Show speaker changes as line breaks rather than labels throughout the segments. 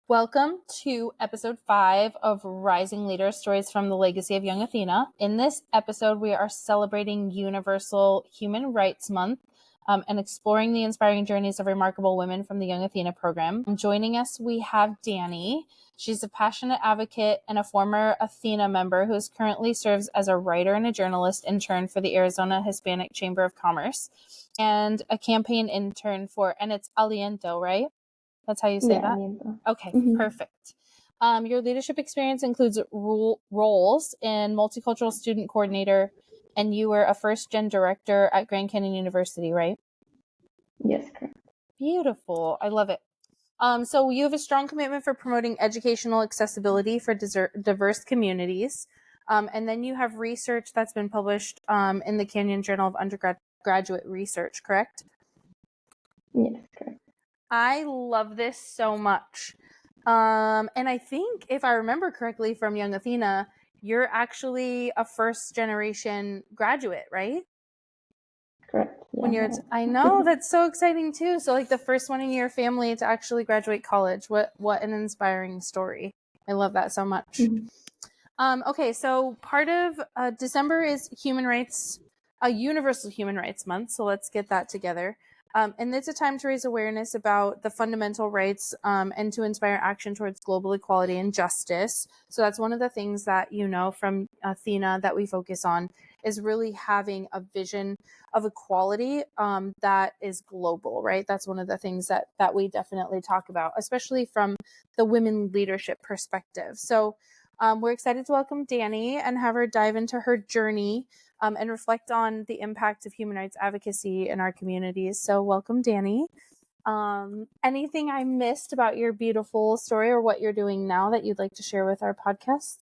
Welcome to episode 5 of Rising Leader Stories from the Legacy of Young Athena. In this episode, we are celebrating Universal Human Rights Month and exploring the inspiring journeys of remarkable women from the Young Athena program. Joining us, we have Dani. She's a passionate advocate and a former Athena member who currently serves as a writer and a journalist intern for the Arizona Hispanic Chamber of Commerce and a campaign intern for, and it's Aliento, right? That's how you say that?
Aliento.
Okay, perfect. Your leadership experience includes roles in multicultural student coordinator, and you were a first-gen director at Grand Canyon University, right?
Yes, correct.
Beautiful. I love it. So you have a strong commitment for promoting educational accessibility for diverse communities. And then you have research that's been published in the Canyon Journal of Undergraduate Research, correct?
Yes, correct.
I love this so much. And I think, if I remember correctly from Young Athena, you're actually a first generation graduate, right?
Correct.
Yeah. I know, that's so exciting too. So like the first one in your family to actually graduate college. What an inspiring story. I love that so much. Okay, so part of December is Universal Human Rights Month. So let's get that together. And it's a time to raise awareness about the fundamental rights and to inspire action towards global equality and justice. So that's one of the things that, from Athena that we focus on is really having a vision of equality that is global, right? That's one of the things that we definitely talk about, especially from the women leadership perspective. So we're excited to welcome Dani and have her dive into her journey and reflect on the impact of human rights advocacy in our communities. So welcome, Dani. Anything I missed about your beautiful story or what you're doing now that you'd like to share with our podcast?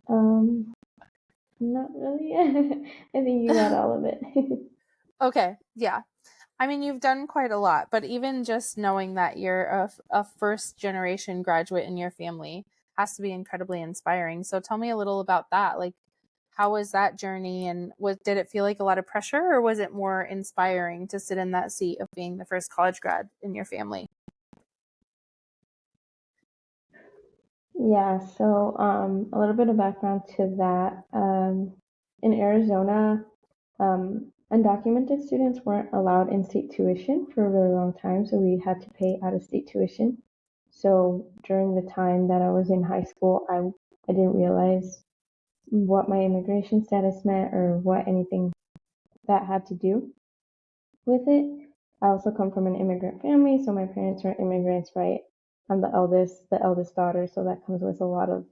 Not really. I think you got all of it.
Okay, yeah. I mean, you've done quite a lot, but even just knowing that you're a first generation graduate in your family has to be incredibly inspiring. So tell me a little about that. Like, how was that journey, and did it feel like a lot of pressure, or was it more inspiring to sit in that seat of being the first college grad in your family?
Yeah, so a little bit of background to that. In Arizona, undocumented students weren't allowed in-state tuition for a really long time, so we had to pay out-of-state tuition. So during the time that I was in high school, I didn't realize what my immigration status meant or what anything that had to do with it. I also come from an immigrant family, so my parents are immigrants, right? I'm the eldest daughter, so that comes with a lot of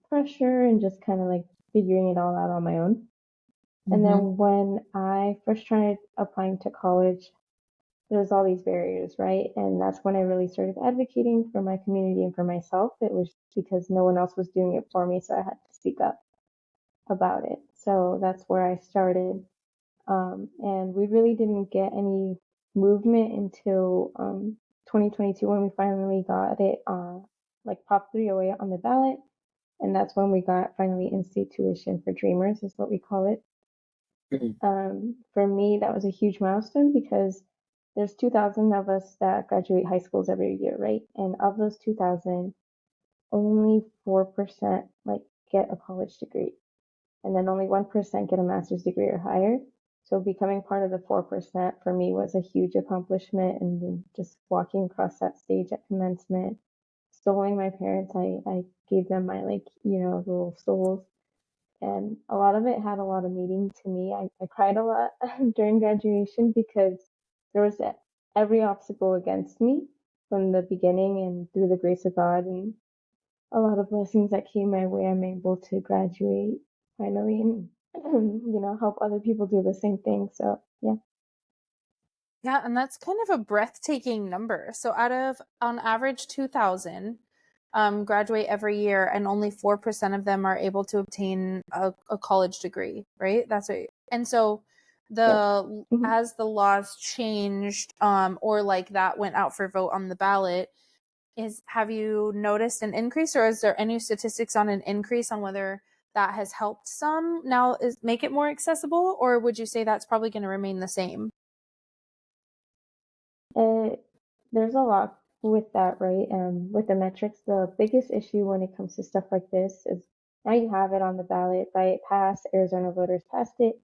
pressure and just kind of like figuring it all out on my own. And then when I first tried applying to college, there's all these barriers, right? And that's when I really started advocating for my community and for myself. It was because no one else was doing it for me, so I had to speak up about it. So that's where I started. And we really didn't get any movement until 2022 when we finally got it like Prop 308 on the ballot. And that's when we got finally in-state tuition for Dreamers, is what we call it. For me, that was a huge milestone because there's 2,000 of us that graduate high schools every year, right? And of those 2,000, only 4% like get a college degree, and then only 1% get a master's degree or higher. So becoming part of the 4% for me was a huge accomplishment. And then just walking across that stage at commencement, stoling my parents, I gave them my little souls. And a lot of it had a lot of meaning to me. I cried a lot during graduation because there was every obstacle against me from the beginning, and through the grace of God and a lot of blessings that came my way, I'm able to graduate finally and help other people do the same thing. So yeah.
Yeah, and that's kind of a breathtaking number. So out of, on average, 2,000 graduate every year, and only 4% of them are able to obtain a college degree, right? That's right. And so as the laws changed, or like that went out for vote on the ballot, have you noticed an increase, or is there any statistics on an increase on whether that has helped some now make it more accessible, or would you say that's probably going to remain the same?
There's a lot with that, right? With the metrics, the biggest issue when it comes to stuff like this is now you have it on the ballot, by it passed, Arizona voters passed it.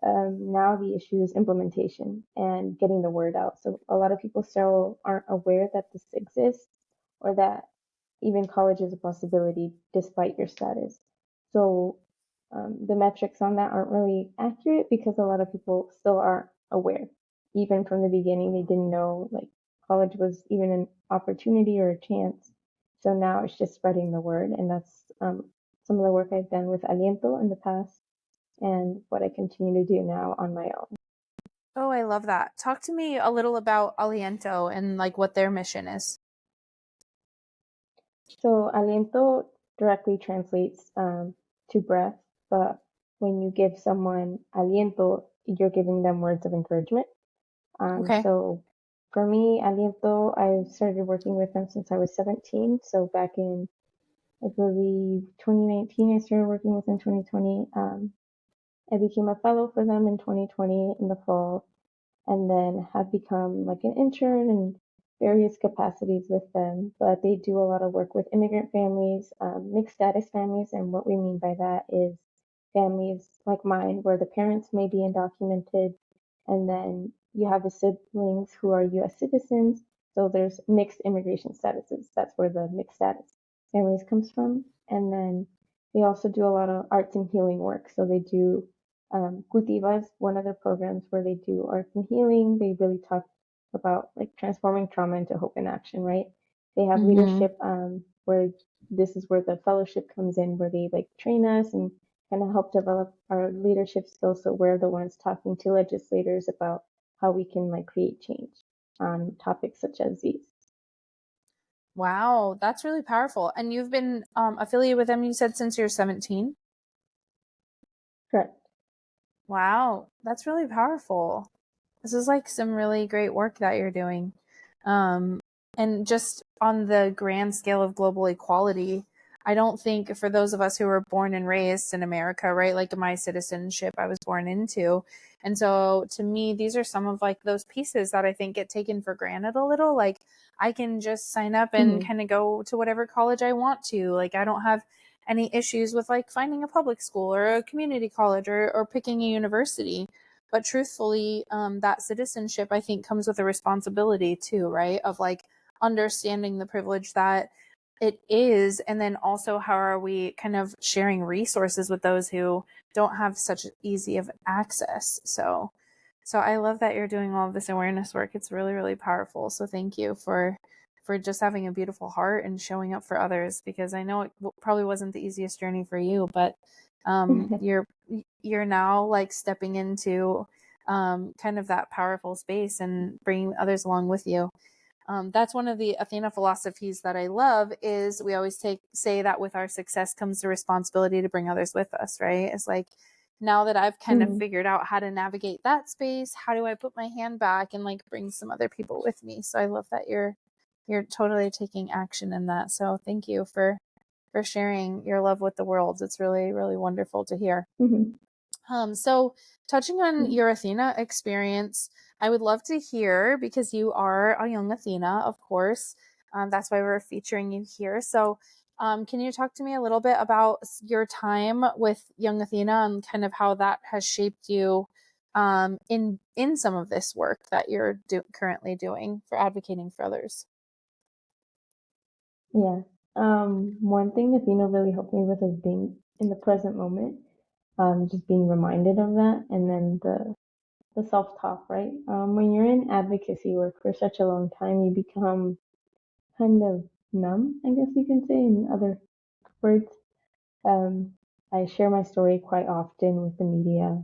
Now the issue is implementation and getting the word out. So a lot of people still aren't aware that this exists or that even college is a possibility despite your status. So the metrics on that aren't really accurate because a lot of people still aren't aware. Even from the beginning, they didn't know like college was even an opportunity or a chance. So now it's just spreading the word, and that's some of the work I've done with Aliento in the past and what I continue to do now on my own.
Oh, I love that. Talk to me a little about Aliento and like what their mission is.
So aliento directly translates to breath, but when you give someone aliento, you're giving them words of encouragement.
Okay.
So for me, aliento, I started working with them since I was 17. So back in, I believe, 2019, I started working with them 2020. I became a fellow for them in 2020 in the fall, and then have become like an intern in various capacities with them. But they do a lot of work with immigrant families, mixed status families, and what we mean by that is families like mine where the parents may be undocumented, and then you have the siblings who are U.S. citizens. So there's mixed immigration statuses. That's where the mixed status families comes from. And then they also do a lot of arts and healing work. So they do Cultiva is one of the programs where they do arts and healing. They really talk about like transforming trauma into hope and action, right? They have
Mm-hmm.
leadership where this is where the fellowship comes in, where they like train us and kind of help develop our leadership skills. So we're the ones talking to legislators about how we can like create change on topics such as these.
Wow, that's really powerful. And you've been affiliated with them, you said, since you're 17?
Correct.
Wow, that's really powerful. This is like some really great work that you're doing. Um, and just on the grand scale of global equality, I don't think for those of us who were born and raised in America, right, like my citizenship I was born into. And so to me, these are some of like those pieces that I think get taken for granted a little. Like I can just sign up and
Mm-hmm.
kind of go to whatever college I want to. Like I don't have any issues with like finding a public school or a community college or picking a university. But truthfully, that citizenship, I think, comes with a responsibility too, right? Of like understanding the privilege that it is. And then also, how are we kind of sharing resources with those who don't have such easy of access? So I love that you're doing all of this awareness work. It's really, really powerful. So thank you for just having a beautiful heart and showing up for others, because I know it probably wasn't the easiest journey for you, but you're now like stepping into kind of that powerful space and bringing others along with you. That's one of the Athena philosophies that I love is we always say that with our success comes the responsibility to bring others with us, right? It's like now that I've kind of
Mm-hmm.
figured out how to navigate that space, how do I put my hand back and like bring some other people with me? So I love that you're totally taking action in that. So thank you for sharing your love with the world. It's really, really wonderful to hear.
Mm-hmm.
So touching on your Athena experience, I would love to hear, because you are a young Athena, of course. That's why we're featuring you here. So can you talk to me a little bit about your time with young Athena and kind of how that has shaped you in some of this work that you're currently doing for advocating for others?
Yeah. One thing Athena really helped me with is being in the present moment, just being reminded of that, and then the self-talk, right? When you're in advocacy work for such a long time, you become kind of numb, I guess you can say, in other words. Um, I share my story quite often with the media.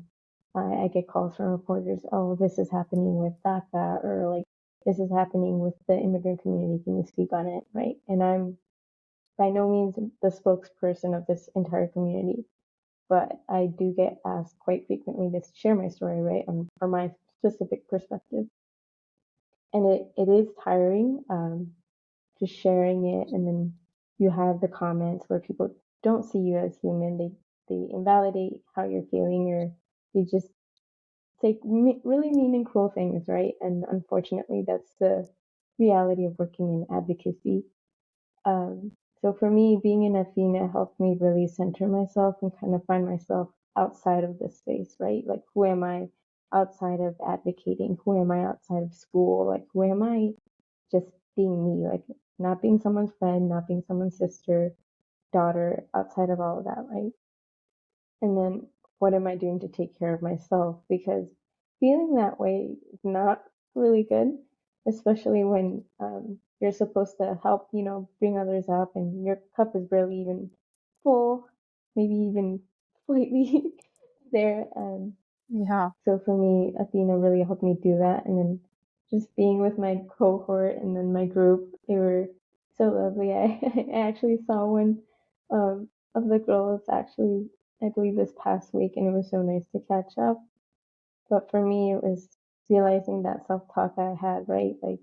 I get calls from reporters, oh, this is happening with DACA, or like, this is happening with the immigrant community. Can you speak on it, right? And I'm by no means the spokesperson of this entire community, but I do get asked quite frequently to share my story, right, from my specific perspective. And it is tiring, just sharing it, and then you have the comments where people don't see you as human. They invalidate how you're feeling, or they just say really mean and cruel things, right? And unfortunately, that's reality of working in advocacy. So for me, being in Athena helped me really center myself and kind of find myself outside of this space, right? Like, who am I outside of advocating? Who am I outside of school? Like, who am I just being me? Like, not being someone's friend, not being someone's sister, daughter, outside of all of that, right? And then what am I doing to take care of myself? Because feeling that way is not really good, especially when you're supposed to help, bring others up and your cup is barely even full, maybe even slightly there.
Yeah.
So for me, Athena really helped me do that. And then just being with my cohort and then my group, they were so lovely. I actually saw one of the girls actually, I believe this past week, and it was so nice to catch up. But for me, it was realizing that self-talk I had, right? Like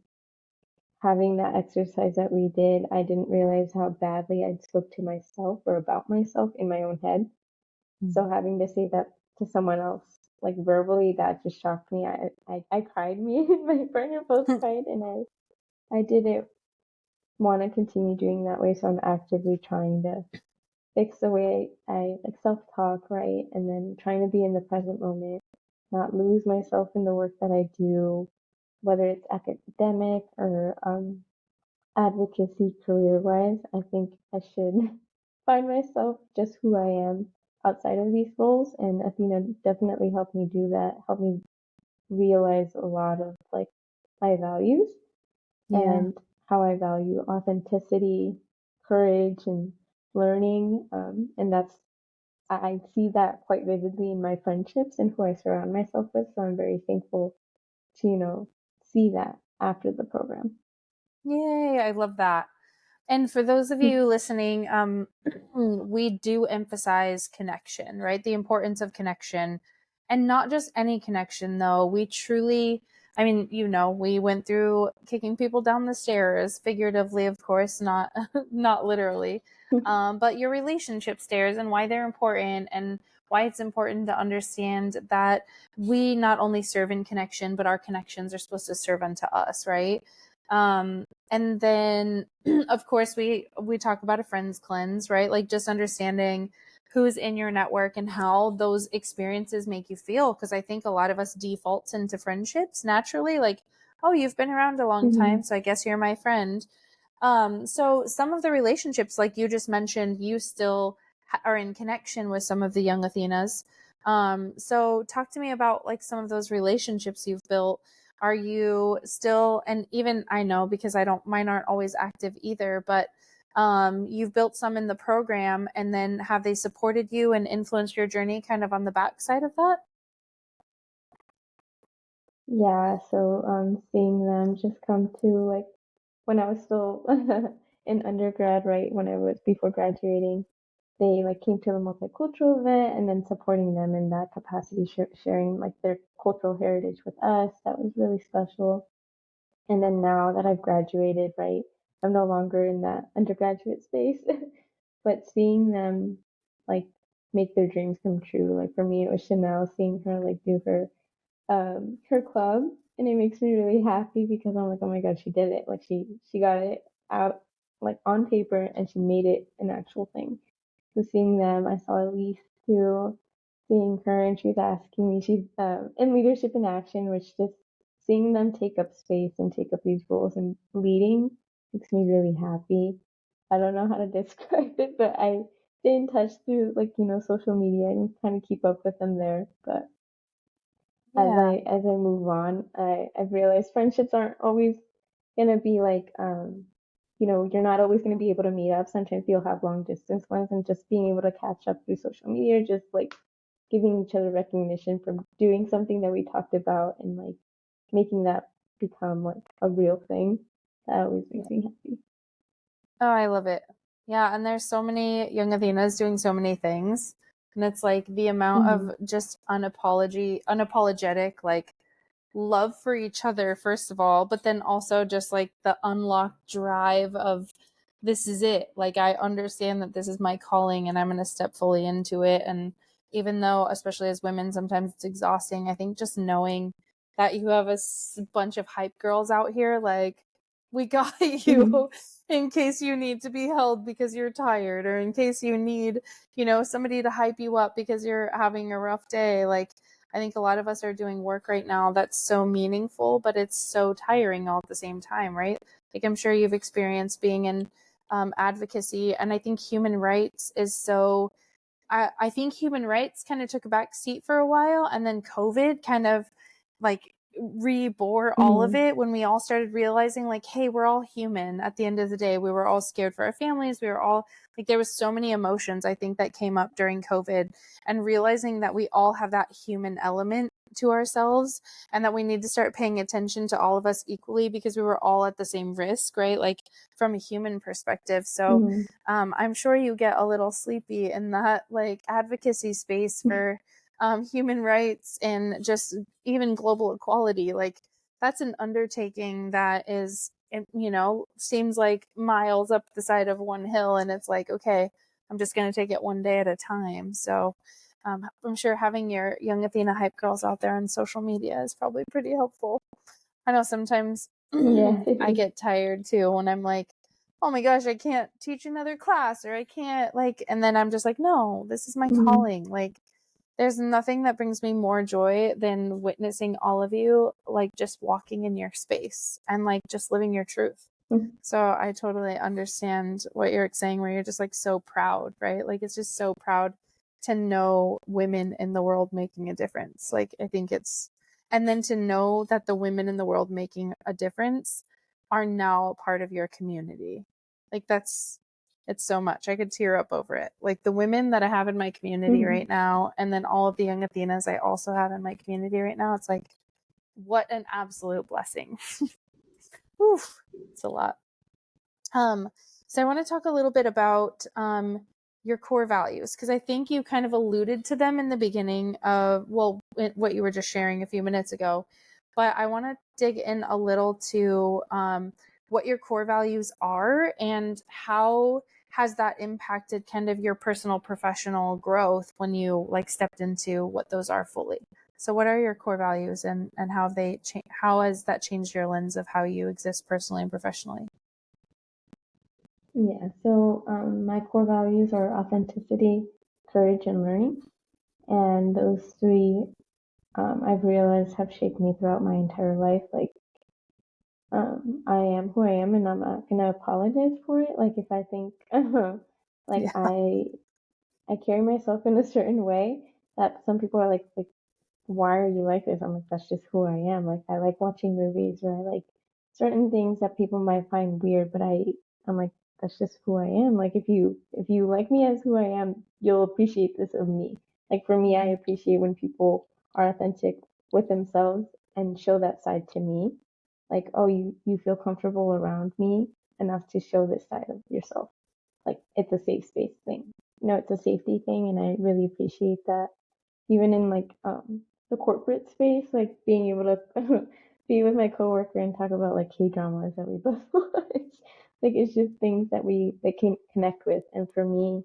having that exercise that we did, I didn't realize how badly I'd spoke to myself or about myself in my own head. So having to say that to someone else, like verbally, that just shocked me. I cried. Me and my partner both cried, and I didn't want to continue doing that way. So I'm actively trying to fix the way I like self-talk, right? And then trying to be in the present moment, not lose myself in the work that I do, whether it's academic or advocacy career-wise. I think I should find myself just who I am outside of these roles, and Athena definitely helped me do that, helped me realize a lot of like my values
Yeah.
and how I value authenticity, courage, and learning. And I see that quite vividly in my friendships and who I surround myself with. So I'm very thankful to, see that after the program.
Yay, I love that. And for those of you listening, we do emphasize connection, right? The importance of connection, and not just any connection, though. We truly, I mean, we went through kicking people down the stairs, figuratively, of course, not not literally, but your relationship stairs and why they're important, and why it's important to understand that we not only serve in connection, but our connections are supposed to serve unto us, right? And then of course we talk about a friends cleanse, right? Like just understanding who's in your network and how those experiences make you feel, because I think a lot of us defaults into friendships naturally, like, oh, you've been around a long time,
Mhm.
so I guess you're my friend. So some of the relationships, like you just mentioned, you still are in connection with some of the young Athenas. So talk to me about like some of those relationships you've built. Are you still, and even I know because mine aren't always active either, but you've built some in the program, and then have they supported you and influenced your journey kind of on the backside of that?
Yeah, so seeing them just come to like when I was still in undergrad, right, when I was before graduating, they like came to the multicultural event and then supporting them in that capacity, sharing like their cultural heritage with us. That was really special. And then now that I've graduated, right, I'm no longer in that undergraduate space, but seeing them like make their dreams come true. Like for me, it was Chanel, seeing her like do her club, and it makes me really happy because I'm like, oh my god, she did it. Like she got it out like on paper and she made it an actual thing. So seeing them, I saw Elise too, seeing her, and she was asking me, she's in Leadership in Action, which just seeing them take up space and take up these roles and leading makes me really happy. I don't know how to describe it, but I stay in touch through like, social media and kind of keep up with them there. But
Yeah.
as I move on, I've realized friendships aren't always gonna be like you're not always gonna be able to meet up. Sometimes you'll have long distance ones, and just being able to catch up through social media, just like giving each other recognition for doing something that we talked about and like making that become like a real thing. That always makes me happy.
Oh, I love it. Yeah, and there's so many young Athenas doing so many things. And it's like the amount
Hmm.
of just unapologetic, like love for each other, first of all, but then also just like the unlocked drive of this is it. Like I understand that this is my calling and I'm going to step fully into it. And even though, especially as women, sometimes it's exhausting, I think just knowing that you have a bunch of hype girls out here, like we got you in case you need to be held because you're tired, or in case you need, somebody to hype you up because you're having a rough day. Like, I think a lot of us are doing work right now that's so meaningful, but it's so tiring all at the same time, right? Like, I'm sure you've experienced being in advocacy, and I think human rights is so I think human rights kind of took a back seat for a while, and then COVID kind of like rebore all of it when we all started realizing, like, hey, we're all human at the end of the day. We were all scared for our families. We were all like, there was so many emotions, I think, that came up during COVID, and realizing that we all have that human element to ourselves, and that we need to start paying attention to all of us equally, because we were all at the same risk, right? Like, from a human perspective. So I'm sure you get a little sleepy in that like advocacy space for human rights and just even global equality. Like, that's an undertaking that is, seems like miles up the side of one hill, and it's like, okay, I'm just going to take it one day at a time. So I'm sure having your Young Athena hype girls out there on social media is probably pretty helpful. I know sometimes I get tired too when I'm like, oh my gosh, I can't teach another class, or I can't and then I'm just like, no, this is my calling. Like, there's nothing that brings me more joy than witnessing all of you, like, just walking in your space and like just living your truth. So I totally understand what you're saying, where you're just like so proud, right? Like, it's just so proud to know women in the world making a difference. Like, I think and then to know that the women in the world making a difference are now part of your community. Like, it's so much. I could tear up over it. Like, the women that I have in my community right now, and then all of the Young Athenas I also have in my community right now, it's like, what an absolute blessing. Oof, it's a lot. So I want to talk a little bit about your core values, because I think you kind of alluded to them in the beginning of, what you were just sharing a few minutes ago. But I want to dig in a little to what your core values are, and how has that impacted kind of your personal professional growth when you like stepped into what those are fully. So what are your core values, and how have they how has that changed your lens of how you exist personally and professionally?
Yeah, so my core values are authenticity, courage, and learning. And those three, I've realized, have shaped me throughout my entire life. Like, I am who I am, and I'm not gonna apologize for it. Like, if I think, like,
Yeah.
I carry myself in a certain way that some people are like, why are you like this? I'm like, that's just who I am. Like, I like watching movies, or I like certain things that people might find weird, but I'm like, that's just who I am. Like, if you like me as who I am, you'll appreciate this of me. Like, for me, I appreciate when people are authentic with themselves and show that side to me. Like, oh, you feel comfortable around me enough to show this side of yourself. Like, it's a safe space thing. It's a safety thing, and I really appreciate that. Even in like the corporate space, like being able to be with my coworker and talk about like K-dramas that we both watch. Like, it's just things that can connect with. And for me,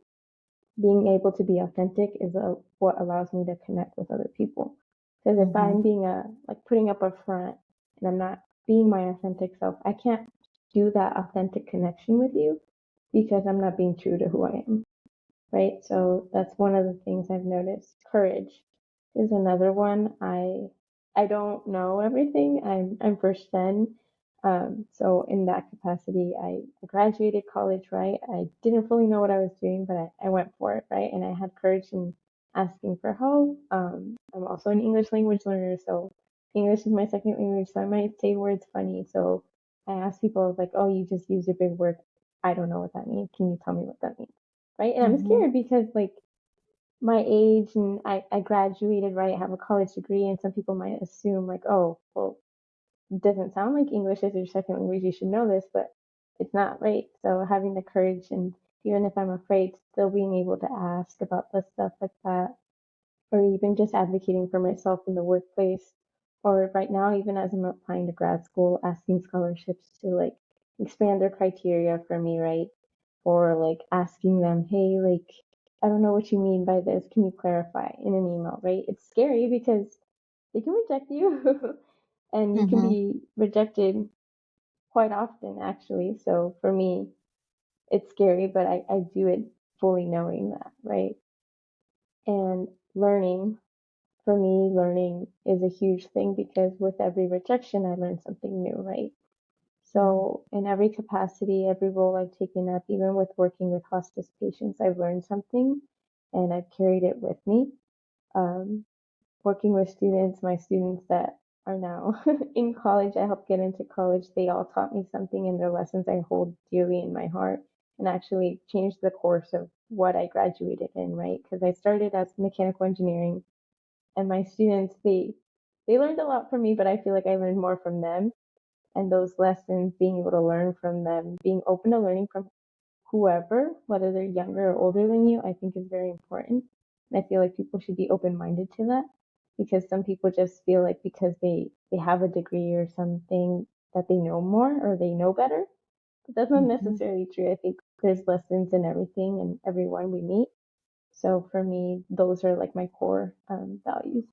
being able to be authentic is what allows me to connect with other people. Because if I'm being like putting up a front and I'm not being my authentic self, I can't do that authentic connection with you, because I'm not being true to who I am, right? So that's one of the things I've noticed. Courage is another one. I don't know everything. I'm first gen. So in that capacity, I graduated college, right? I didn't fully know what I was doing, but I went for it, right? And I had courage in asking for help. I'm also an English language learner, so English is my second language, so I might say words funny. So I asked people, like, oh, you just used a big word. I don't know what that means. Can you tell me what that means? Right? And I'm scared because, like, my age, and I graduated, right? I have a college degree, and some people might assume, like, oh, well, it doesn't sound like English is your second language. You should know this, but it's not, right? So having the courage, and even if I'm afraid, still being able to ask about the stuff like that, or even just advocating for myself in the workplace, or right now, even as I'm applying to grad school, asking scholarships to like expand their criteria for me, right? Or like asking them, hey, like, I don't know what you mean by this. Can you clarify in an email, right? It's scary because they can reject you and you can be rejected quite often, actually. So for me, it's scary, but I do it fully knowing that, right? And learning, for me, learning is a huge thing because with every rejection, I learn something new, right? So in every capacity, every role I've taken up, even with working with hospice patients, I've learned something and I've carried it with me. Um, Working with students, my students that are now in college, I helped get into college, they all taught me something and their lessons I hold dearly in my heart and actually changed the course of what I graduated in, right? Because I started as mechanical engineering and my students, they learned a lot from me, but I feel like I learned more from them. And those lessons, being able to learn from them, being open to learning from whoever, whether they're younger or older than you, I think is very important. And I feel like people should be open minded to that because some people just feel like because they have a degree or something that they know more or they know better. But that's not
Mm-hmm.
necessarily true. I think there's lessons in everything and everyone we meet. So for me, those are like my core values.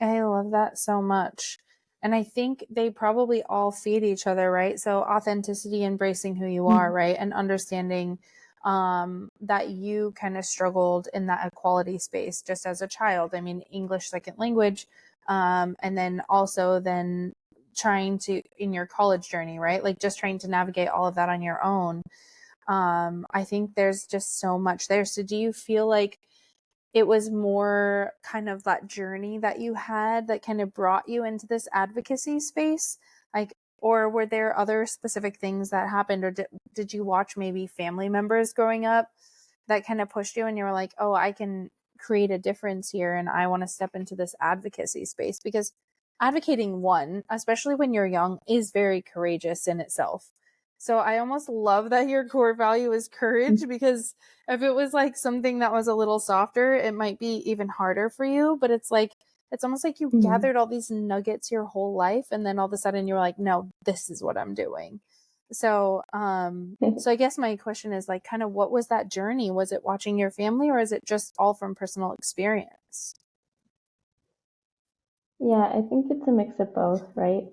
I love that so much. And I think they probably all feed each other, right? So authenticity, embracing who you are,
Mm-hmm.
right? And understanding that you kind of struggled in that equality space just as a child. I mean, English second language. And then also then trying to in your college journey, right? Like just trying to navigate all of that on your own. I think there's just so much there. So do you feel like it was more kind of that journey that you had that kind of brought you into this advocacy space? Like, or were there other specific things that happened, or did you watch maybe family members growing up that kind of pushed you and you were like, oh, I can create a difference here and I want to step into this advocacy space? Because advocating one, especially when you're young, is very courageous in itself. So I almost love that your core value is courage, because if it was like something that was a little softer, it might be even harder for you. But it's like, it's almost like you
Mm-hmm.
gathered all these nuggets your whole life. And then all of a sudden you're like, no, this is what I'm doing. So I guess my question is like, kind of what was that journey? Was it watching your family or is it just all from personal experience?
Yeah, I think it's a mix of both, right?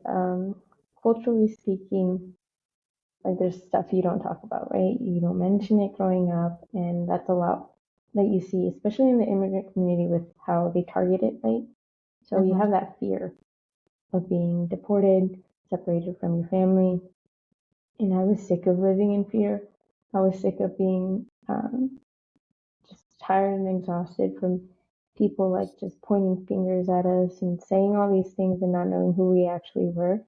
Culturally speaking, like there's stuff you don't talk about, right? You don't mention it growing up, and that's a lot that you see, especially in the immigrant community with how they target it, right? So you
Mm-hmm.
have that fear of being deported, separated from your family, and I was sick of living in fear. I was sick of being just tired and exhausted from people like just pointing fingers at us and saying all these things and not knowing who we actually were.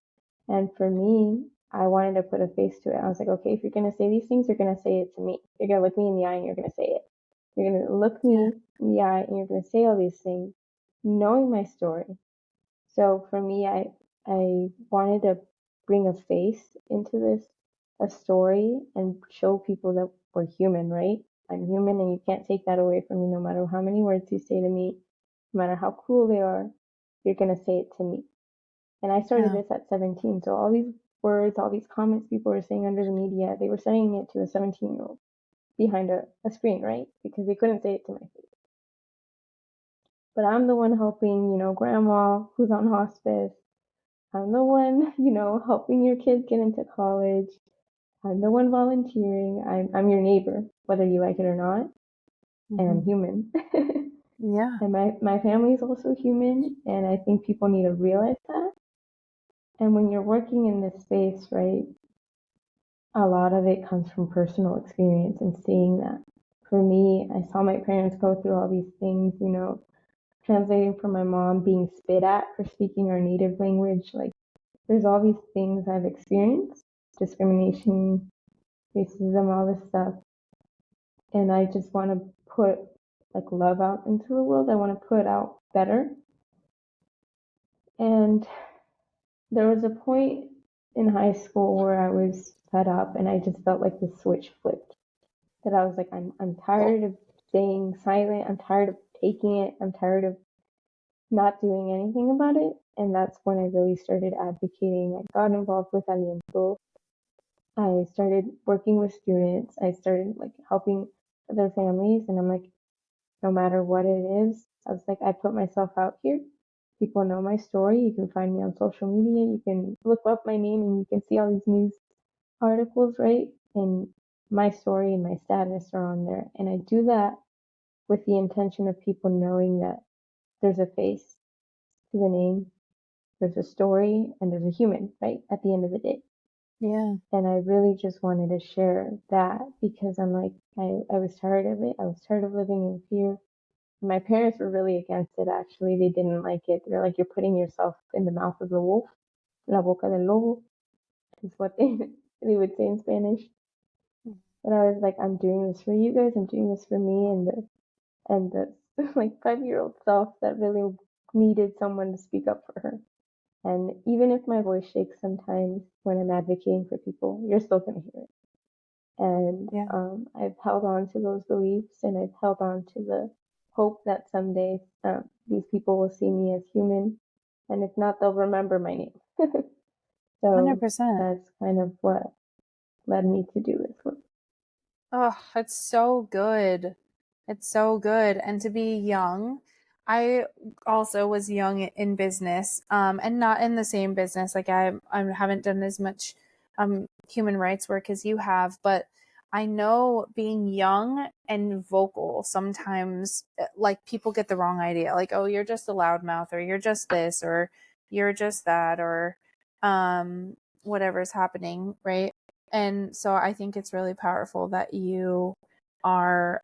And for me, I wanted to put a face to it. I was like, okay, if you're going to say these things, you're going to say it to me. You're going to look me in the eye and you're going to say it. You're going to look
Yeah.
me in the eye and you're going to say all these things, knowing my story. So for me, I wanted to bring a face into this, a story, and show people that we're human, right? I'm human, and you can't take that away from me. No matter how many words you say to me, no matter how cruel they are, you're gonna say it to me. And I started
Yeah.
this at 17, so all these words, all these comments people were saying under the media, they were saying it to a 17-year-old behind a screen, right? Because they couldn't say it to my face. But I'm the one helping, grandma who's on hospice. I'm the one, helping your kids get into college. I'm the one volunteering. I'm your neighbor, whether you like it or not. And I'm
Mm-hmm.
human.
Yeah.
And my family is also human. And I think people need to realize that. And when you're working in this space, right, a lot of it comes from personal experience and seeing that. For me, I saw my parents go through all these things, translating for my mom, being spit at for speaking our native language. Like, there's all these things I've experienced, discrimination, racism, all this stuff. And I just want to put like love out into the world. I want to put out better. And there was a point in high school where I was fed up and I just felt like the switch flipped. That I was like, I'm tired of staying silent. I'm tired of taking it. I'm tired of not doing anything about it. And that's when I really started advocating. I got involved with Aliento. I started working with students. I started like helping other families. And I'm like, no matter what it is, I was like, I put myself out here people know my story. You can find me on social media. You can look up my name and you can see all these news articles, right? And my story and my status are on there. And I do that with the intention of people knowing that there's a face to the name, there's a story, and there's a human, right? At the end of the day.
Yeah.
And I really just wanted to share that because I'm like, I was tired of it. I was tired of living in fear. My parents were really against it, actually. They didn't like it. They're like, you're putting yourself in the mouth of the wolf. La boca del lobo is what they would say in Spanish. But I was like, I'm doing this for you guys. I'm doing this for me and the like 5-year-old self that really needed someone to speak up for her. And even if my voice shakes sometimes when I'm advocating for people, you're still gonna hear it. And
Yeah.
I've held on to those beliefs, and I've held on to the hope that someday these people will see me as human, and if not, they'll remember my name. So
100%.
that's kind of what led me to do this work.
Oh, it's so good. It's so good. And to be young, I also was young in business, and not in the same business. Like I haven't done as much human rights work as you have, but I know being young and vocal sometimes, like people get the wrong idea. Like, oh, you're just a loudmouth, or you're just this, or you're just that, or whatever's happening, right? And so I think it's really powerful that you are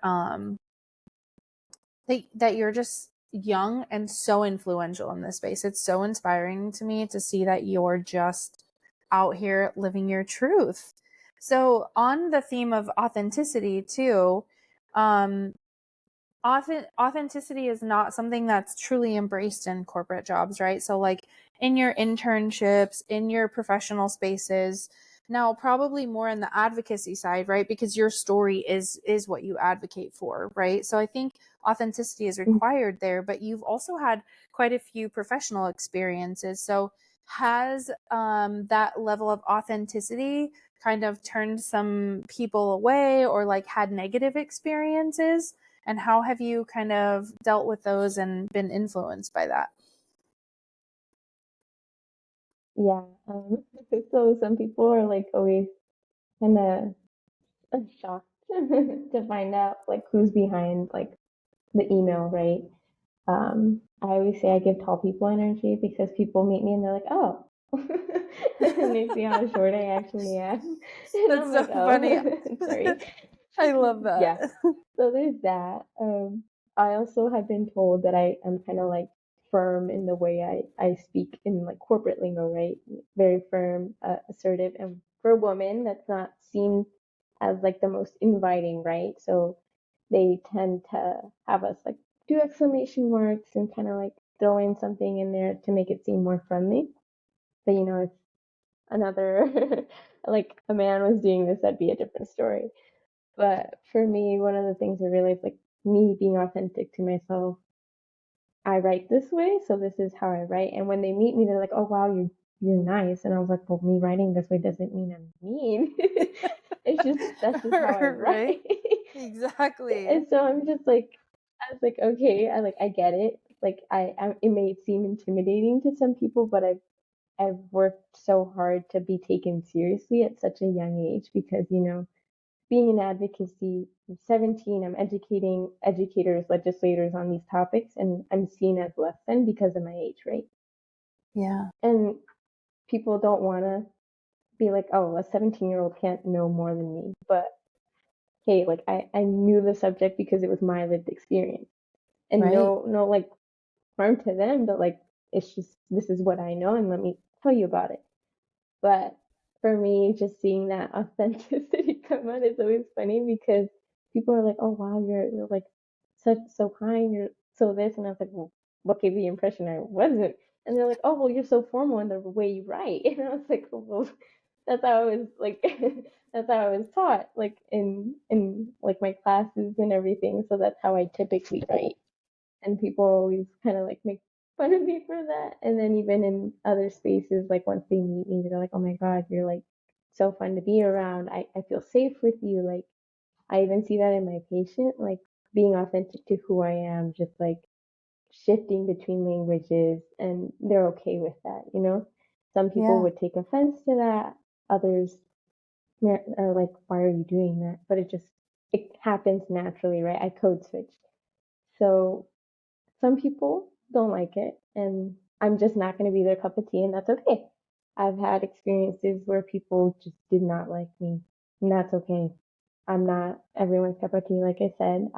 that you're just young and so influential in this space. It's so inspiring to me to see that you're just out here living your truth. So on the theme of authenticity too, um authenticity is not something that's truly embraced in corporate jobs, right? So like in your internships, in your professional spaces, now probably more in the advocacy side, right? Because your story is what you advocate for, right? So I think authenticity is required there, but you've also had quite a few professional experiences. So has that level of authenticity kind of turned some people away or like had negative experiences? And how have you kind of dealt with those and been influenced by that?
Yeah. So some people are like always kind of shocked to find out like who's behind like the email, right? I always say I give tall people energy because people meet me and they're like, oh, and they see how short I actually am, and
That's
I'm
so
like,
funny.
oh, sorry.
I love
Yeah.
that.
So there's that. I also have been told that I am kind of like firm in the way I speak in like corporate lingo, right? Very firm, assertive, and for a woman, that's not seen as like the most inviting, right? So they tend to have us like do exclamation marks and kind of like throw in something in there to make it seem more friendly. But if another like a man was doing this, that'd be a different story. But for me, one of the things I realized, like me being authentic to myself, I write this way, so this is how I write. And when they meet me, they're like, "Oh wow, you're nice." And I was like, "Well, me writing this way doesn't mean I'm mean. It's just that's just how I
Right?
write."
Exactly.
And so I'm just like, I was like, okay, I get it. Like it may seem intimidating to some people, but I've worked so hard to be taken seriously at such a young age because being in advocacy, I'm 17, I'm educating educators, legislators on these topics, and I'm seen as less than because of my age, right?
Yeah.
And people don't want to be like, oh, a 17-year-old can't know more than me. But hey, like I knew the subject because it was my lived experience. And
Right.
no like harm to them, but like it's just this is what I know and let me tell you about it. But for me, just seeing that authenticity come out is always funny because people are like, "Oh wow, you're like such so kind, you're so this," and I was like, "Well, what gave you the impression I wasn't?" And they're like, "Oh well, you're so formal in the way you write," and I was like, "Well, that's how I was like, that's how I was taught, like in like my classes and everything. So that's how I typically write." And people always kind of like make fun of me for that. And then even in other spaces, like once they meet me, they're like, "Oh my God, you're like so fun to be around. I feel safe with you." Like I even see that in my patient, like being authentic to who I am, just like shifting between languages, and they're okay with that, you know? Some people
Yeah.
would take offense to that, others are like, why are you doing that? But it happens naturally, right? I code switched. So some people don't like it, and I'm just not going to be their cup of tea, and that's okay. I've had experiences where people just did not like me, and that's okay. I'm not everyone's cup of tea, like I said.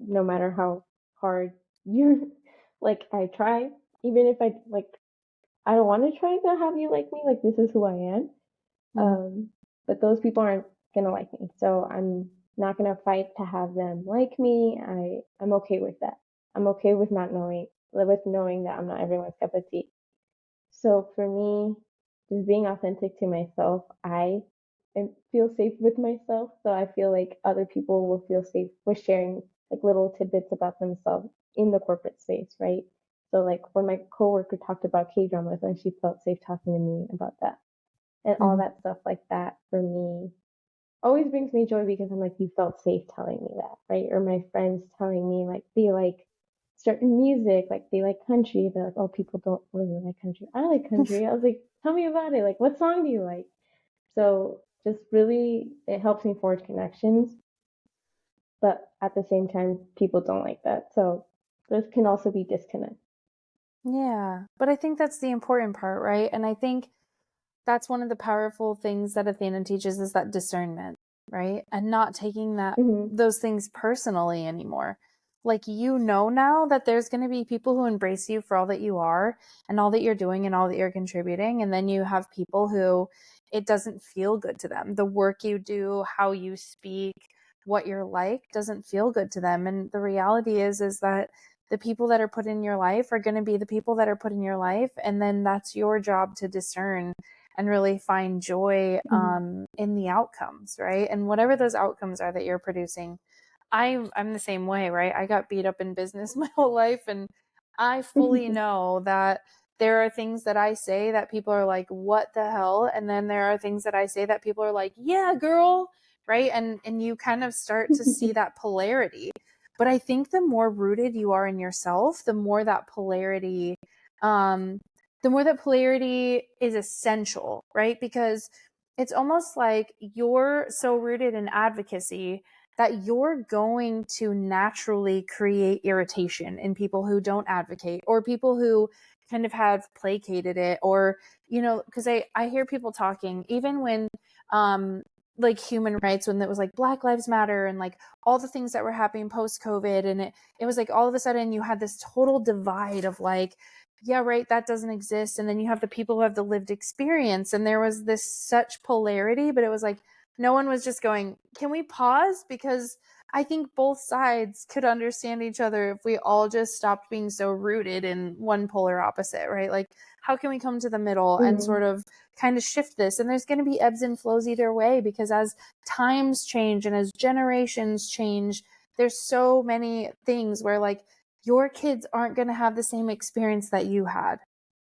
No matter how hard you're, like, I try, even if I don't want to try to have you like me, like, this is who I am.
Mm-hmm.
But those people aren't gonna like me, so I'm not gonna fight to have them like me. I'm okay with that. I'm okay with not knowing that I'm not everyone's cup of tea. So for me, just being authentic to myself, I feel safe with myself. So I feel like other people will feel safe with sharing like little tidbits about themselves in the corporate space, right? So like when my coworker talked about K dramas, and she felt safe talking to me about that, and all
Mm-hmm.
that stuff like that for me always brings me joy, because I'm like, you felt safe telling me that, right? Or my friends telling me like they like certain music, like they like country. They're like, oh, people don't really like country. I like country. I was like, tell me about it. Like, what song do you like? So just really, it helps me forge connections. But at the same time, people don't like that. So there can also be disconnect.
Yeah. But I think that's the important part, right? And I think that's one of the powerful things that Athena teaches is that discernment, right? And not taking
Mm-hmm.
those things personally anymore. Like, you know, now that there's going to be people who embrace you for all that you are and all that you're doing and all that you're contributing. And then you have people who it doesn't feel good to them. The work you do, how you speak, what you're like doesn't feel good to them. And the reality is that the people that are put in your life are going to be the people that are put in your life. And then that's your job to discern and really find joy
Mm-hmm.
in the outcomes, right? And whatever those outcomes are that you're producing. I'm the same way, right? I got beat up in business my whole life, and I fully know that there are things that I say that people are like, what the hell? And then there are things that I say that people are like, yeah, girl, right? And you kind of start to see that polarity. But I think the more rooted you are in yourself, um, the more that polarity is essential, right? Because it's almost like you're so rooted in advocacy that you're going to naturally create irritation in people who don't advocate, or people who kind of have placated it, or, you know, because I hear people talking, even when, like human rights, when it was like Black Lives Matter and like all the things that were happening post COVID. And it was like all of a sudden you had this total divide of like, yeah, right, that doesn't exist. And then you have the people who have the lived experience. And there was this such polarity, but it was like, no one was just going, can we pause? Because I think both sides could understand each other if we all just stopped being so rooted in one polar opposite, right? Like, how can we come to the middle and
Mm-hmm.
sort of kind of shift this? And there's going to be ebbs and flows either way, because as times change and as generations change, there's so many things where like your kids aren't going to have the same experience that you had,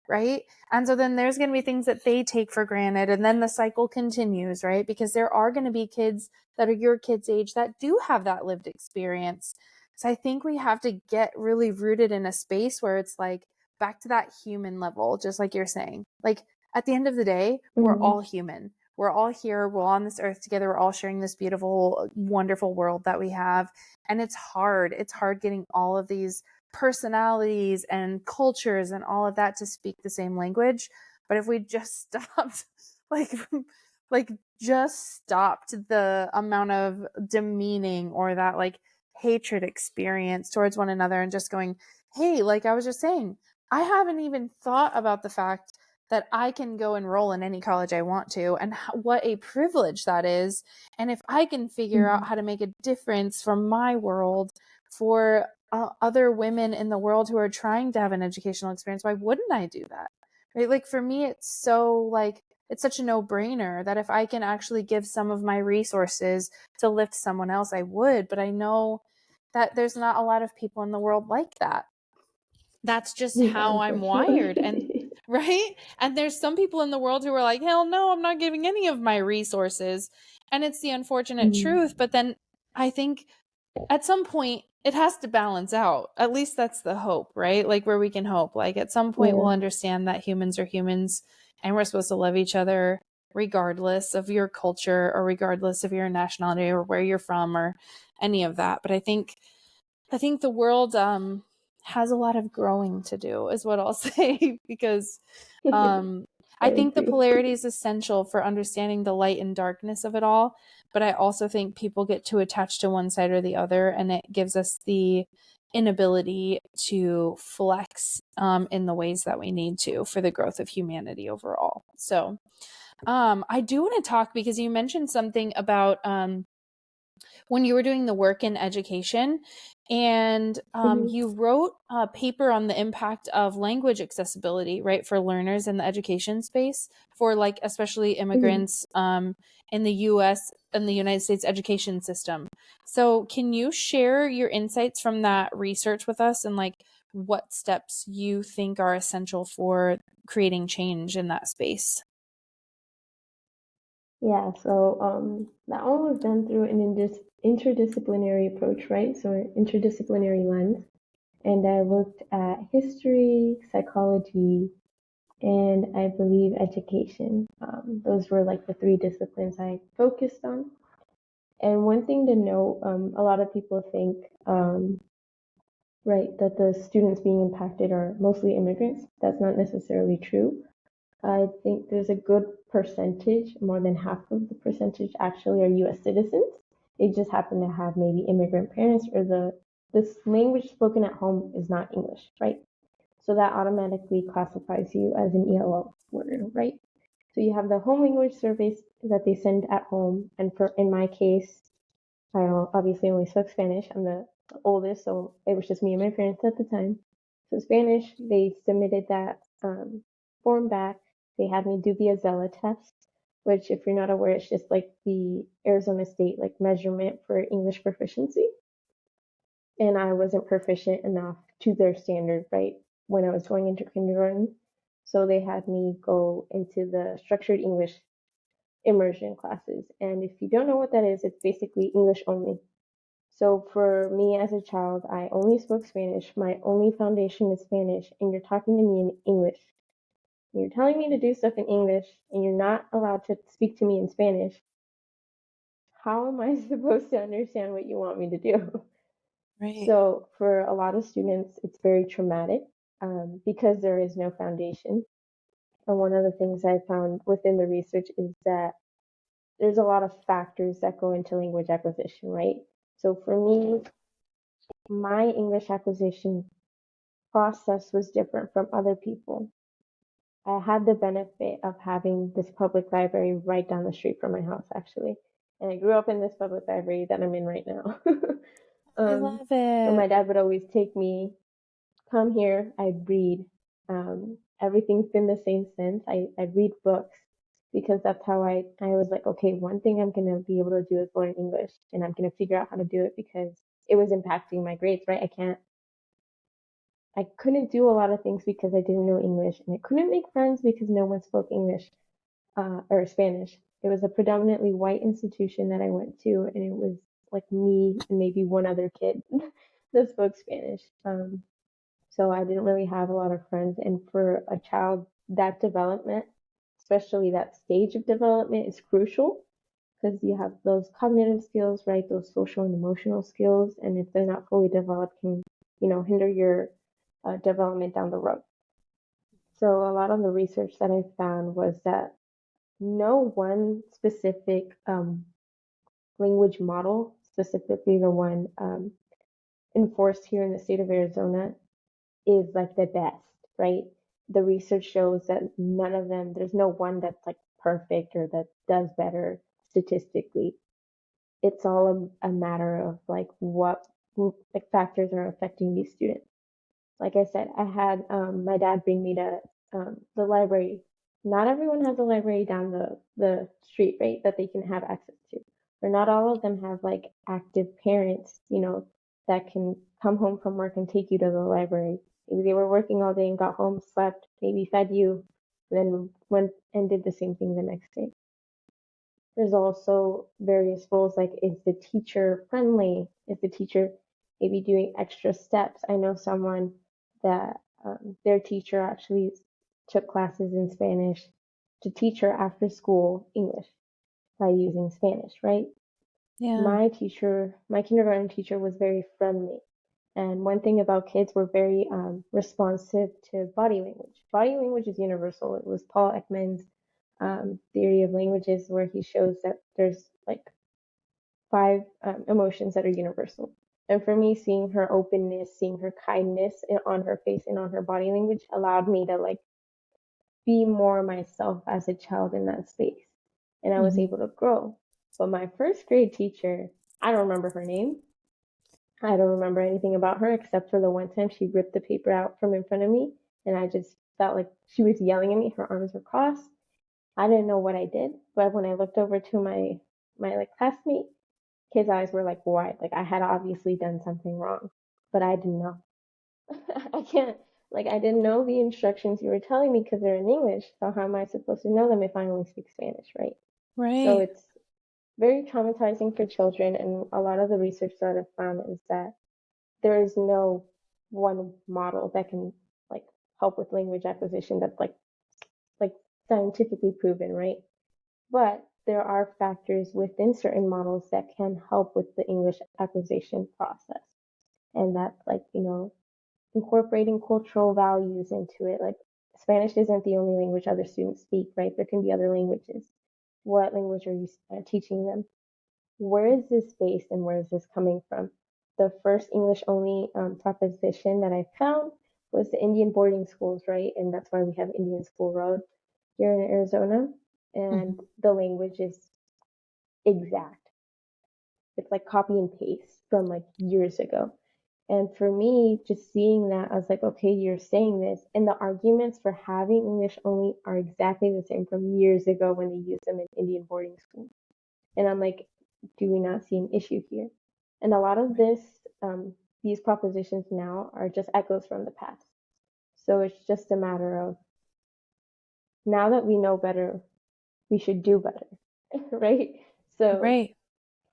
right? And so then there's going to be things that they take for granted, and then the cycle continues, right? Because there are going to be kids that are your kids' age that do have that lived experience. So I think we have to get really rooted in a space where it's like back to that human level, just like you're saying. Like, at the end of the day, we're
Mm-hmm.
all human. We're all here. We're all on this earth together. We're all sharing this beautiful, wonderful world that we have. And it's hard. It's hard getting all of these personalities and cultures and all of that to speak the same language. But if we just stopped, like, like just stopped the amount of demeaning or that like hatred experience towards one another, and just going, hey, like I was just saying, I haven't even thought about the fact that I can go enroll in any college I want to, and what a privilege that is. And if I can figure
Mm-hmm.
out how to make a difference from my world for other women in the world who are trying to have an educational experience, why wouldn't I do that? Right? Like, for me, it's so like, it's such a no-brainer that if I can actually give some of my resources to lift someone else, I would. But I know that there's not a lot of people in the world like that. That's just
Yeah,
how I'm wired. And
unfortunately.
right? And there's some people in the world who are like, hell no, I'm not giving any of my resources. And it's the unfortunate
Mm-hmm.
truth. But then I think at some point it has to balance out. At least that's the hope, right? Like where we can hope. Like at some point we'll understand that humans are humans and we're supposed to love each other regardless of your culture or regardless of your nationality or where you're from or any of that. But I think the world has a lot of growing to do is what I'll say, because I think the polarity is essential for understanding the light and darkness of it all. But I also think people get too attached to one side or the other, and it gives us the inability to flex in the ways that we need to for the growth of humanity overall. So I do want to talk, because you mentioned something about when you were doing the work in education, and you wrote a paper on the impact of language accessibility, right, for learners in the education space, for like especially immigrants in the US and the United States education system. So can you share your insights from that research with us, and like what steps you think are essential for creating change in that space?
Yeah, so that one was done through an interdisciplinary approach, right? So an interdisciplinary lens. And I looked at history, psychology, and I believe education. Those were like the three disciplines I focused on. And one thing to note, a lot of people think, right, that the students being impacted are mostly immigrants. That's not necessarily true. I think there's a good percentage, more than half of the percentage actually are US citizens. They just happen to have maybe immigrant parents, or this language spoken at home is not English, right? So that automatically classifies you as an ELO learner, right? So you have the home language surveys that they send at home, and for in my case, I obviously only spoke Spanish. I'm the oldest, so it was just me and my parents at the time. So Spanish, they submitted that form back. They had me do the Azella test, which, if you're not aware, it's just like the Arizona State like measurement for English proficiency. And I wasn't proficient enough to their standard, right, when I was going into kindergarten. So they had me go into the structured English immersion classes. And if you don't know what that is, it's basically English only. So for me as a child, I only spoke Spanish. My only foundation is Spanish, and you're talking to me in English. You're telling me to do stuff in English, and you're not allowed to speak to me in Spanish. How am I supposed to understand what you want me to do?
Right.
So for a lot of students, it's very traumatic because there is no foundation. And one of the things I found within the research is that there's a lot of factors that go into language acquisition, right? So for me, my English acquisition process was different from other people. I had the benefit of having this public library right down the street from my house, actually. And I grew up in this public library that I'm in right now.
I
um,
love
so my
it.
dad would always take me, come here, I'd read. Everything's been the same since. I read books because that's how I was like, okay, one thing I'm going to be able to do is learn English, and I'm going to figure out how to do it because it was impacting my grades, right? I couldn't do a lot of things because I didn't know English, and I couldn't make friends because no one spoke English or Spanish. It was a predominantly white institution that I went to, and it was like me and maybe one other kid that spoke Spanish. So I didn't really have a lot of friends. And for a child, that development, especially that stage of development, is crucial because you have those cognitive skills, right? Those social and emotional skills, and if they're not fully developed, can hinder your development down the road. So a lot of the research that I found was that no one specific language model, specifically the one enforced here in the state of Arizona, is like the best, right? The research shows that none of them, there's no one that's like perfect or that does better statistically. It's all a matter of like what like factors are affecting these students. Like I said, I had my dad bring me to the library. Not everyone has a library down the street, right, that they can have access to. Or not all of them have like active parents, that can come home from work and take you to the library. Maybe they were working all day and got home, slept, maybe fed you, then went and did the same thing the next day. There's also various roles like, is the teacher friendly? Is the teacher maybe doing extra steps? I know someone that their teacher actually took classes in Spanish to teach her after school English by using Spanish, right?
Yeah.
My kindergarten teacher was very friendly. And one thing about kids, were very responsive to body language. Body language is universal. It was Paul Ekman's theory of languages, where he shows that there's like five emotions that are universal. And for me, seeing her openness, seeing her kindness on her face and on her body language allowed me to like be more myself as a child in that space. And I was able to grow. But my first grade teacher, I don't remember her name. I don't remember anything about her except for the one time she ripped the paper out from in front of me, and I just felt like she was yelling at me. Her arms were crossed. I didn't know what I did, but when I looked over to my like classmate, his eyes were like wide. Like I had obviously done something wrong, but I didn't know. I can't, like, I didn't know the instructions you were telling me because they're in English. So how am I supposed to know them if I only speak Spanish, right? So
Right.
it's very traumatizing for children, and a lot of the research that I've found is that there is no one model that can like help with language acquisition that's like scientifically proven, right? But there are factors within certain models that can help with the English acquisition process. And that's like, incorporating cultural values into it. Like Spanish isn't the only language other students speak, right? There can be other languages. What language are you teaching them? Where is this based and where is this coming from? The first English only proposition that I found was the Indian boarding schools, right? And that's why we have Indian School Road here in Arizona. And the language is exact. It's like copy and paste from like years ago. And for me, just seeing that, I was like, okay, you're saying this. And the arguments for having English only are exactly the same from years ago when they used them in Indian boarding schools. And I'm like, do we not see an issue here? And a lot of these propositions now are just echoes from the past. So it's just a matter of, now that we know better, we should do better, right? So
Right.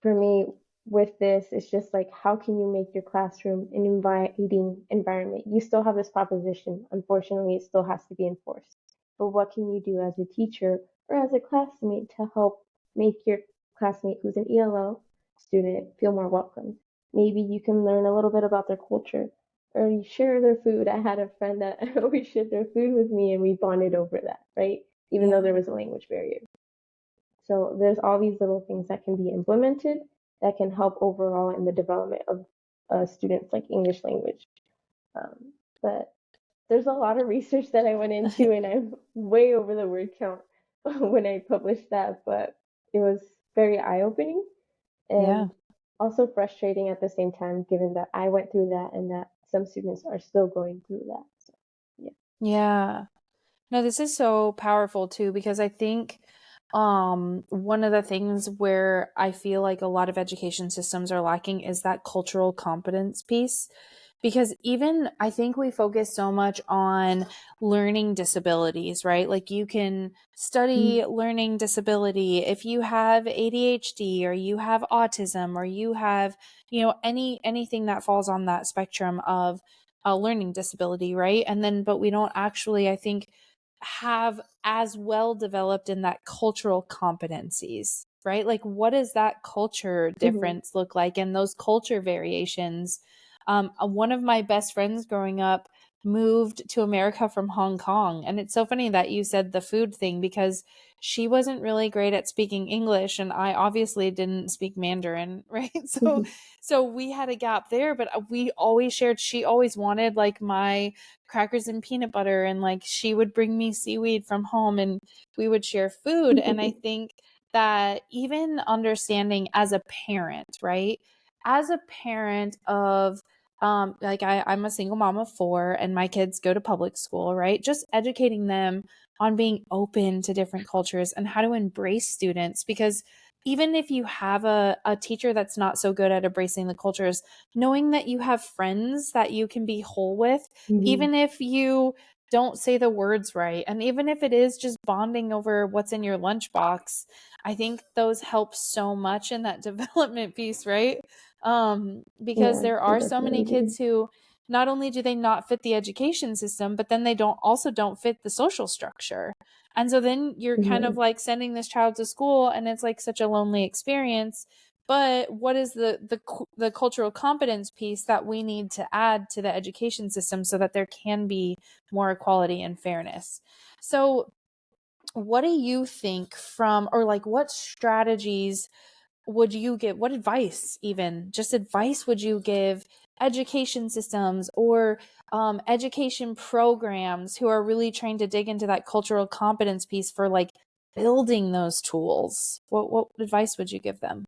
for me, with this, it's just like, how can you make your classroom an inviting environment? You still have this proposition. Unfortunately, it still has to be enforced. But what can you do as a teacher or as a classmate to help make your classmate who's an ELO student feel more welcome? Maybe you can learn a little bit about their culture, or you share their food. I had a friend that always shared their food with me, and we bonded over that, right? Even though
Yeah.
there was a language barrier. So there's all these little things that can be implemented that can help overall in the development of students like English language. But there's a lot of research that I went into, and I'm way over the word count when I published that, but it was very eye-opening
Yeah.
and also frustrating at the same time, given that I went through that and that some students are still going through that. So, yeah.
Yeah. No, this is so powerful too, because I think one of the things where I feel like a lot of education systems are lacking is that cultural competence piece. Because even I think we focus so much on learning disabilities, right? Like you can study learning disability if you have ADHD or you have autism or you have, anything that falls on that spectrum of a learning disability, right? And then, but we don't actually, I think, have as well developed in that cultural competencies, right? Like what does that culture
Mm-hmm.
difference look like, and those culture variations? One of my best friends growing up moved to America from Hong Kong. And it's so funny that you said the food thing, because she wasn't really great at speaking English and I obviously didn't speak Mandarin, right? So we had a gap there, but we always shared, she always wanted like my crackers and peanut butter, and like she would bring me seaweed from home and we would share food. And I think that even understanding as a parent, right? As a parent of like I'm a single mom of four and my kids go to public school, right? Just educating them on being open to different cultures and how to embrace students. Because even if you have a teacher that's not so good at embracing the cultures, knowing that you have friends that you can be whole with,
Mm-hmm.
even if you don't say the words right. And even if it is just bonding over what's in your lunchbox, I think those help so much in that development piece, right? Because
Yeah,
there
they
are so many
definitely
kids
do.
who not only do they not fit the education system, but then they don't fit the social structure. And so then you're kind of
Right.
like sending this child to school and it's like such a lonely experience. But what is the cultural competence piece that we need to add to the education system so that there can be more equality and fairness? So what do you think from, or like what strategies would you give, what advice, even just advice, would you give education systems or education programs who are really trying to dig into that cultural competence piece for like building those tools? What advice would you give them?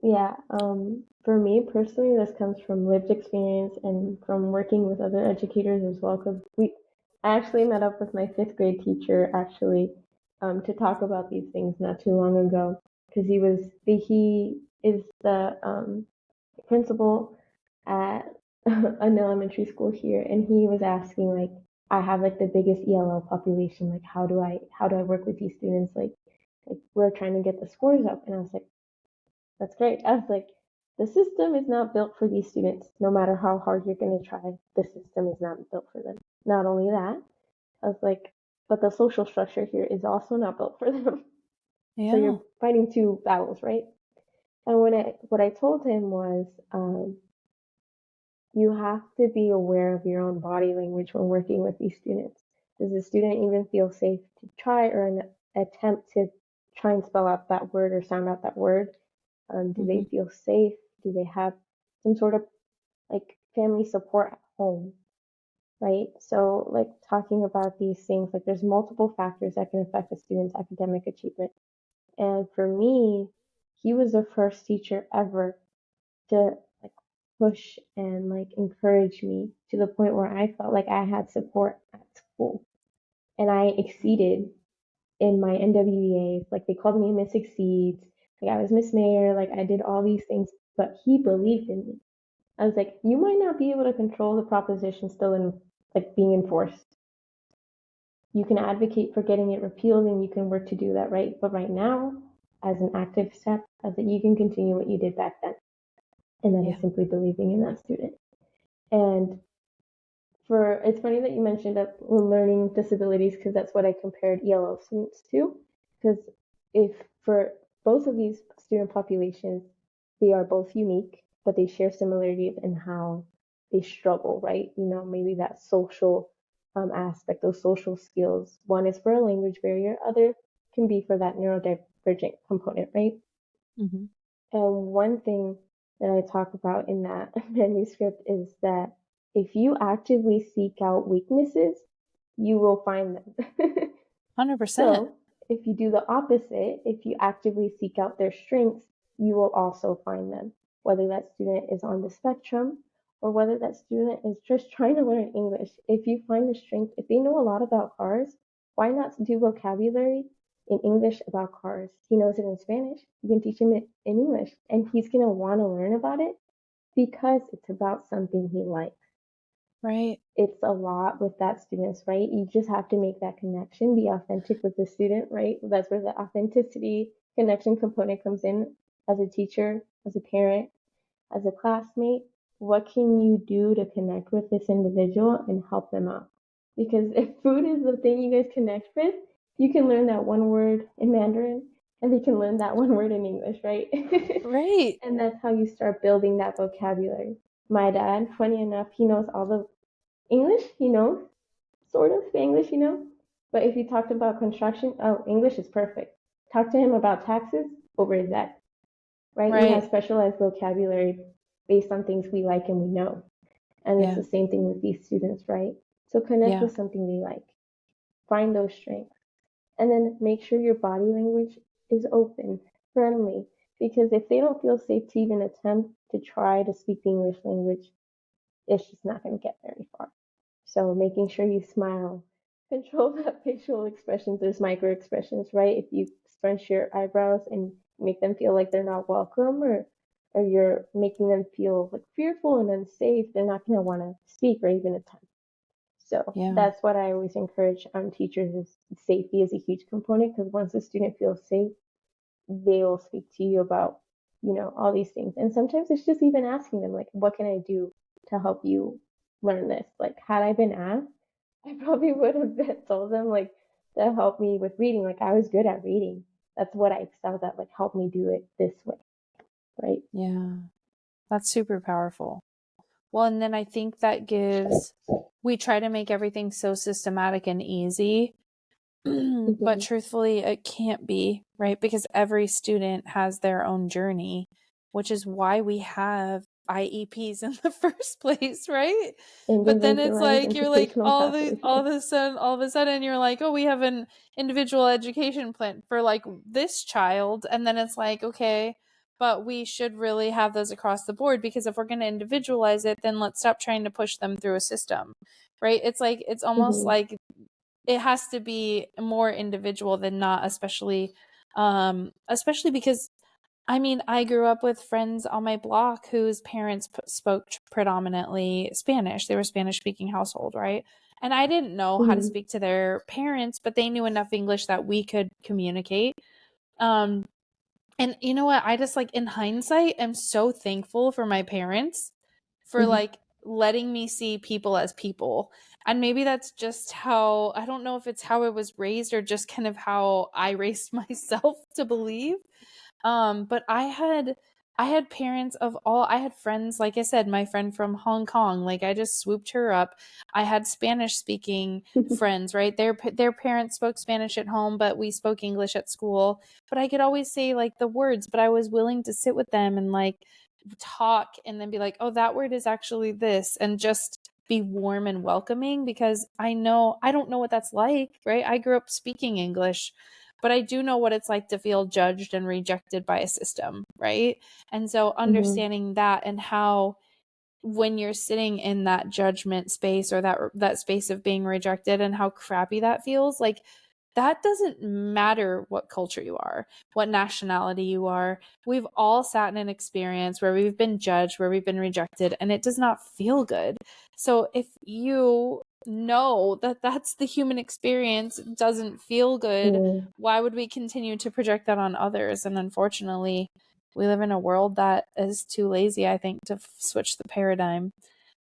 Yeah, for me personally, this comes from lived experience and from working with other educators as well. Because I actually met up with my fifth grade teacher actually to talk about these things not too long ago. Because he is the principal at an elementary school here, and he was asking like, I have like the biggest ELL population. Like, how do I work with these students? Like we're trying to get the scores up, and I was like, that's great. I was like, the system is not built for these students. No matter how hard you're going to try, the system is not built for them. Not only that, I was like, but the social structure here is also not built for them. So
Yeah.
you're fighting two battles, right? And what I told him was, you have to be aware of your own body language when working with these students. Does the student even feel safe to try or an attempt to try and spell out that word or sound out that word? Do they
Mm-hmm.
feel safe? Do they have some sort of like family support at home? Right? So, like talking about these things, like there's multiple factors that can affect a student's academic achievement. And for me, he was the first teacher ever to like push and like encourage me to the point where I felt like I had support at school and I exceeded in my NWEAs. Like they called me Miss Exceeds. Like I was Miss Mayor. Like I did all these things, but he believed in me. I was like, you might not be able to control the proposition still in like being enforced. You can advocate for getting it repealed and you can work to do that, right? But right now, as an active step, I was like, you can continue what you did back then. And that
Yeah.
is simply believing in that student. And it's funny that you mentioned that learning disabilities because that's what I compared ELO students to. Because if for both of these student populations, they are both unique, but they share similarities in how they struggle, right? You know, maybe that social aspect, those social skills. One is for a language barrier, other can be for that neurodivergent component, right?
Mm-hmm.
And one thing that I talk about in that manuscript is that if you actively seek out weaknesses, you will find them.
100%.
So, if you do the opposite, if you actively seek out their strengths, you will also find them. Whether that student is on the spectrum or whether that student is just trying to learn English, if you find the strength, if they know a lot about cars, why not do vocabulary in English about cars? He knows it in Spanish. You can teach him it in English, and he's going to want to learn about it because it's about something he likes.
Right.
It's a lot with that students, right? You just have to make that connection, be authentic with the student, right? That's where the authenticity connection component comes in as a teacher, as a parent, as a classmate. What can you do to connect with this individual and help them out? Because if food is the thing you guys connect with, you can learn that one word in Mandarin and they can learn that one word in English, right?
Right.
And that's how you start building that vocabulary. My dad, funny enough, he knows all the English, he knows, sort of English, but if you talked about construction, oh, English is perfect. Talk to him about taxes over his head, right? We have
Right.
specialized vocabulary based on things we like and we know. And it's
Yeah.
the same thing with these students, right? So connect
Yeah.
with something they like, find those strengths, and then make sure your body language is open, friendly, because if they don't feel safe to even attempt to try to speak the English language, it's just not going to get very far. So making sure you smile, control that facial expressions. There's micro expressions, right? If you scrunch your eyebrows and make them feel like they're not welcome or you're making them feel like fearful and unsafe, they're not going to want to speak or even attempt. So
Yeah.
that's what I always encourage teachers is safety is a huge component because once a student feels safe, they will speak to you about, all these things. And sometimes it's just even asking them, like, what can I do to help you learn this? Like, had I been asked, I probably would have told them, like, to help me with reading. Like, I was good at reading. That's what I excelled at. Like, help me do it this way. Right.
Yeah. That's super powerful. Well, and then I think that we try to make everything so systematic and easy, but
Mm-hmm.
truthfully, it can't be, right? Because every student has their own journey, which is why we have IEPs in the first place, right? But then it's
Individualized
like you're like
educational pathways.
all of a sudden you're like, oh, we have an individual education plan for like this child, and then it's like, okay, but we should really have those across the board, because if we're going to individualize it, then let's stop trying to push them through a system, right? It's like it's almost
Mm-hmm.
like it has to be more individual than not, especially because I mean, I grew up with friends on my block whose parents spoke predominantly Spanish. They were Spanish speaking household, right? And I didn't know how to
Mm-hmm.
speak to their parents, but they knew enough English that we could communicate. Um, and you know what? I just like in hindsight am so thankful for my parents for
Mm-hmm.
like letting me see people as people. And maybe that's just how, I don't know if it's how I was raised or just kind of how I raised myself to believe. But I had parents of all, I had friends, like I said, my friend from Hong Kong, like I just swooped her up. I had Spanish speaking friends, right? Their parents spoke Spanish at home, but we spoke English at school. But I could always say like the words, but I was willing to sit with them and like talk and then be like, oh, that word is actually this, and just be warm and welcoming, because I don't know what that's like, right? I grew up speaking English, but I do know what it's like to feel judged and rejected by a system, right? And so
Mm-hmm.
understanding that, and how when you're sitting in that judgment space, or that space of being rejected, and how crappy that feels, like that doesn't matter what culture you are, what nationality you are. We've all sat in an experience where we've been judged, where we've been rejected, and it does not feel good. So if you know that that's the human experience, it doesn't feel good,
Mm-hmm.
why would we continue to project that on others? And unfortunately, we live in a world that is too lazy, I think, to switch the paradigm.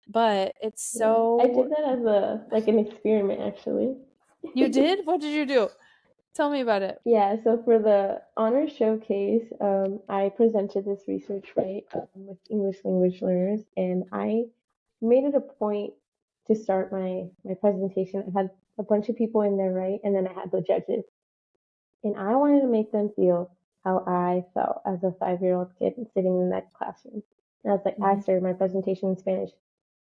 But it's
Yeah. I
so.
did that as an experiment actually.
You did? What did you do? Tell me about it.
Yeah, so for the honor showcase, I presented this research, right, with English language learners, and I made it a point to start my presentation. I had a bunch of people in there, right, and then I had the judges, and I wanted to make them feel how I felt as a 5-year-old kid sitting in that classroom. And I was like, I
Mhm.
started my presentation in Spanish.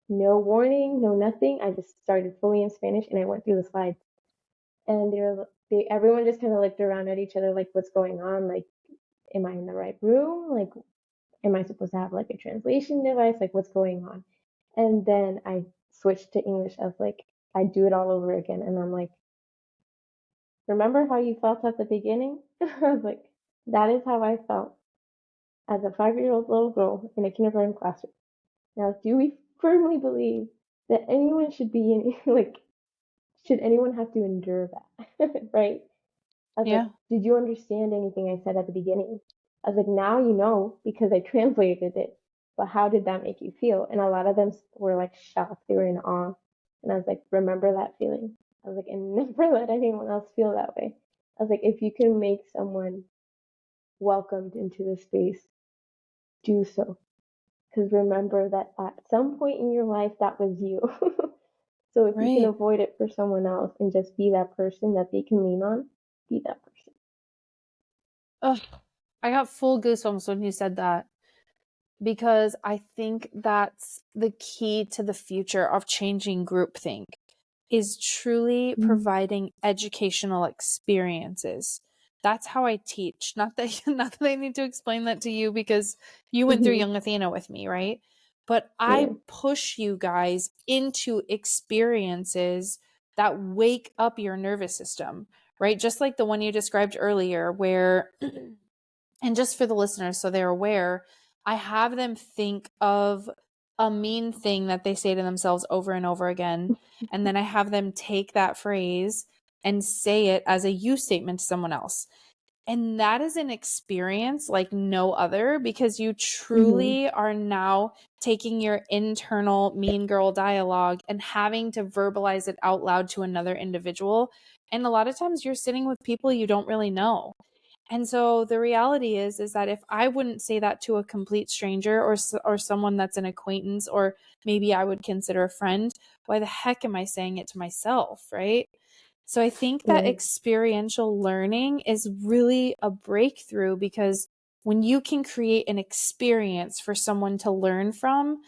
No warning, no nothing. I just started fully in Spanish, and I went through the slides, and everyone just kind of looked around at each other like, what's going on? Like, am I in the right room? Like, am I supposed to have like a translation device? Like, what's going on? And then I switched to English. I was like, I do it all over again. And I'm like, remember how you felt at the beginning? I was like, that is how I felt as a 5-year-old little girl in a kindergarten classroom. Now, do we firmly believe that anyone should be in, like, should anyone have to endure that? Right? I was like,
Yeah.
did you understand anything I said at the beginning? I was like, now you know because I translated it. But how did that make you feel? And a lot of them were like shocked. They were in awe. And I was like, remember that feeling. I was like, and never let anyone else feel that way. I was like, if you can make someone welcomed into the space, do so. Because remember that at some point in your life, that was you. So if you can
Right.
avoid it for someone else and just be that person that they can lean on, be that person.
Ugh, I got full goosebumps when you said that, because I think that's the key to the future of changing groupthink, is truly
Mm-hmm.
providing educational experiences. That's how I teach. Not that not that I need to explain that to you, because you went through
Mm-hmm.
Young Athena with me, right? But I
Yeah.
push you guys into experiences that wake up your nervous system, right? Just like the one you described earlier, where and just for the listeners so they're aware, I have them think of a mean thing that they say to themselves over and over again. And then I have them take that phrase and say it as a you statement to someone else. And that is an experience like no other, because you truly are now taking your internal mean girl dialogue and having to verbalize it out loud to another individual. And a lot of times you're sitting with people you don't really know. And so the reality is that if I wouldn't say that to a complete stranger or someone that's an acquaintance, or maybe I would consider a friend, why the heck am I saying it to myself, right? So I think that
Right.
experiential learning is really a breakthrough, because when you can create an experience for someone to learn from,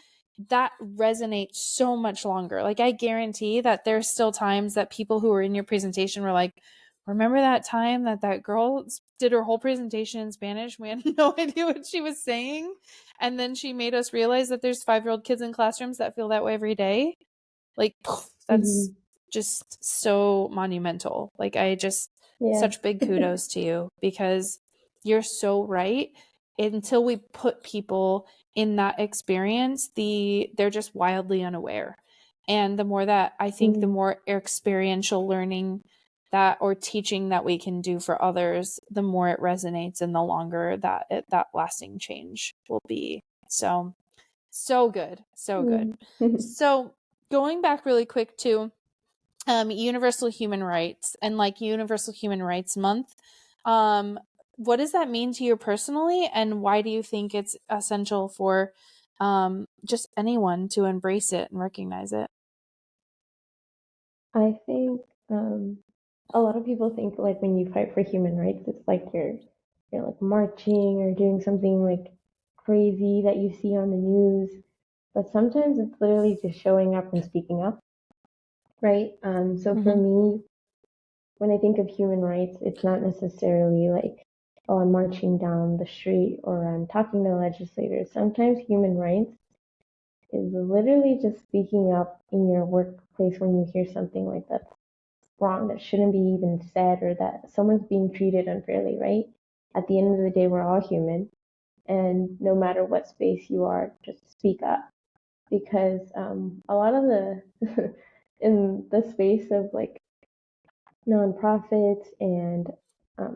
that resonates so much longer. Like, I guarantee that there's still times that people who were in your presentation were like, remember that time that girl did her whole presentation in Spanish? We had no idea what she was saying. And then she made us realize that there's 5-year-old kids in classrooms that feel that way every day. Like, that's just so monumental. Like,
Yeah.
such big kudos to you, because you're so right. Until we put people in that experience, they're just wildly unaware. And the more that I think, the more experiential learning that or teaching that we can do for others, the more it resonates and the longer that lasting change will be. So good. So good. So going back really quick to universal human rights and like Universal Human Rights Month, what does that mean to you personally, and why do you think it's essential for just anyone to embrace it and recognize it?
I think a lot of people think like when you fight for human rights, it's like you're like marching or doing something like crazy that you see on the news. But sometimes it's literally just showing up and speaking up, right? So for me, when I think of human rights, it's not necessarily like, oh, I'm marching down the street or I'm talking to legislators. Sometimes human rights is literally just speaking up in your workplace when you hear something like that's wrong, that shouldn't be even said, or that someone's being treated unfairly, right? At the end of the day, we're all human. And no matter what space you are, just speak up. Because a lot of the, in the space of like nonprofits and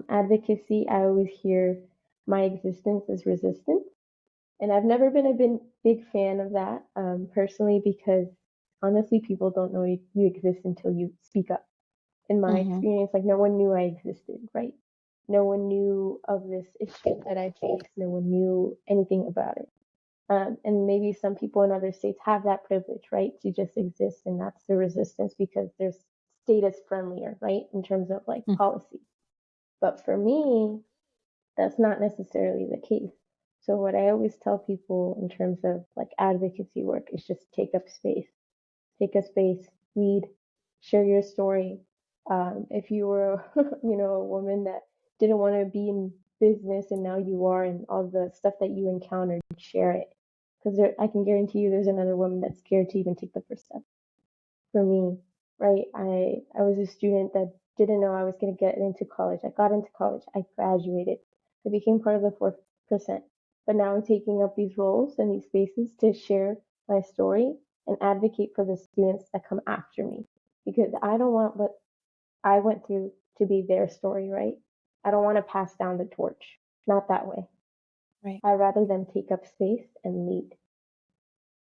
advocacy, I always hear my existence is resistance. And I've never been a big fan of that personally, because honestly, people don't know you exist until you speak up. In my experience, like no one knew I existed, right? No one knew of this issue that I faced. No one knew anything about it. And maybe some people in other states have that privilege, right, to just exist, and that's the resistance because they're status friendlier, right, in terms of like policy. But for me, that's not necessarily the case. So what I always tell people in terms of like advocacy work is just take a space, lead, share your story. If you were, a woman that didn't want to be in business and now you are, and all the stuff that you encountered, share it. Because I can guarantee you there's another woman that's scared to even take the first step. For me, right? I was a student that didn't know I was going to get into college. I got into college. I graduated. I became part of the 4%. But now I'm taking up these roles and these spaces to share my story and advocate for the students that come after me. Because I don't want what I went through to be their story, right? I don't want to pass down the torch. Not that way.
Right.
I'd rather them take up space and lead.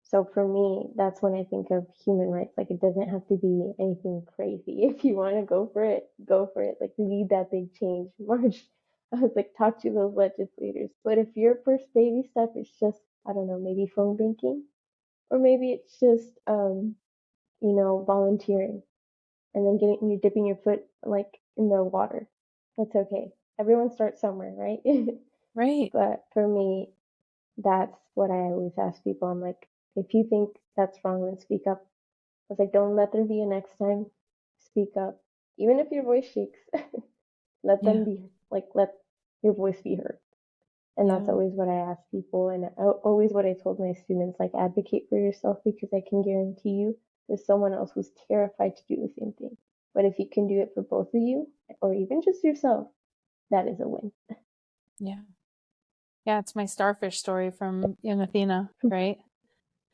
So for me, that's when I think of human rights. Like it doesn't have to be anything crazy. If you want to go for it, go for it. Like we need that big change. March. I was like, talk to those legislators. But if your first baby step is just, I don't know, maybe phone banking, or maybe it's just, volunteering, and then you're dipping your foot like in the water. That's okay. Everyone starts somewhere, right?
Right.
But for me, that's what I always ask people. I'm like, if you think that's wrong, then speak up. I was like, don't let there be a next time. Speak up. Even if your voice shakes, let
Yeah.
them be, like, let your voice be heard. And that's
Yeah.
always what I ask people. And always what I told my students, like, advocate for yourself, because I can guarantee you there's someone else who's terrified to do the same thing. But if you can do it for both of you, or even just yourself, that is a win.
Yeah. Yeah. It's my starfish story from Young Athena, right?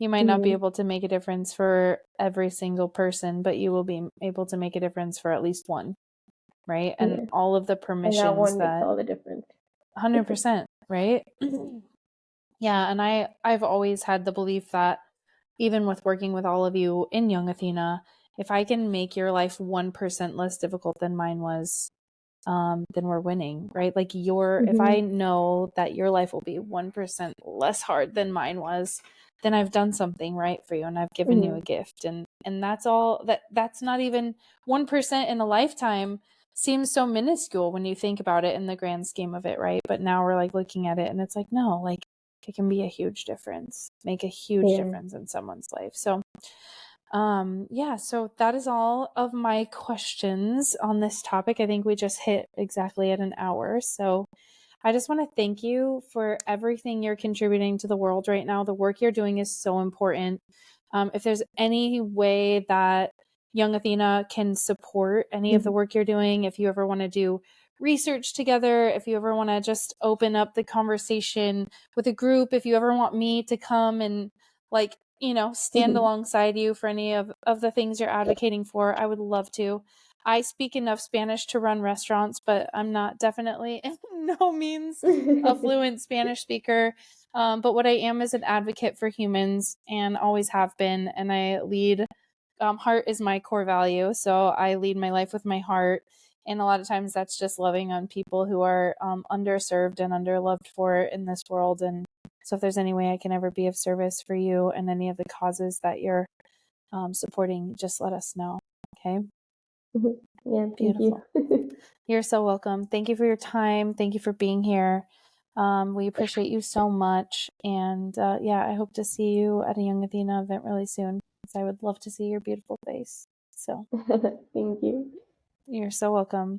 You might not be able to make a difference for every single person, but you will be able to make a difference for at least one, right? And all of the permissions
and that one makes all the difference.
100%, right? Yeah, and I've always had the belief that even with working with all of you in Young Athena, if I can make your life 1% less difficult than mine was, then we're winning, right? Like if I know that your life will be 1% less hard than mine was, then I've done something right for you and I've given you a gift. And that's all that's not even 1% in a lifetime seems so minuscule when you think about it in the grand scheme of it, right? But now we're like looking at it and it's like, no, like it can be a huge difference, make a huge difference in someone's life. So so that is all of my questions on this topic. I think we just hit exactly at an hour. So I just want to thank you for everything you're contributing to the world right now. The work you're doing is so important. If there's any way that Young Athena can support any of the work you're doing, if you ever want to do research together, if you ever want to just open up the conversation with a group, if you ever want me to come and stand alongside you for any of the things you're advocating for, I would love to. I speak enough Spanish to run restaurants, but I'm not definitely no means a fluent Spanish speaker. But what I am is an advocate for humans and always have been. And I lead, heart is my core value. So I lead my life with my heart. And a lot of times that's just loving on people who are underserved and underloved for in this world. And so if there's any way I can ever be of service for you and any of the causes that you're supporting, just let us know. Okay.
Yeah,
beautiful.
You.
You're so welcome. Thank you for your time. Thank you for being here. We appreciate you so much. And I hope to see you at a Young Athena event really soon, because I would love to see your beautiful face. So
Thank you.
You're so welcome.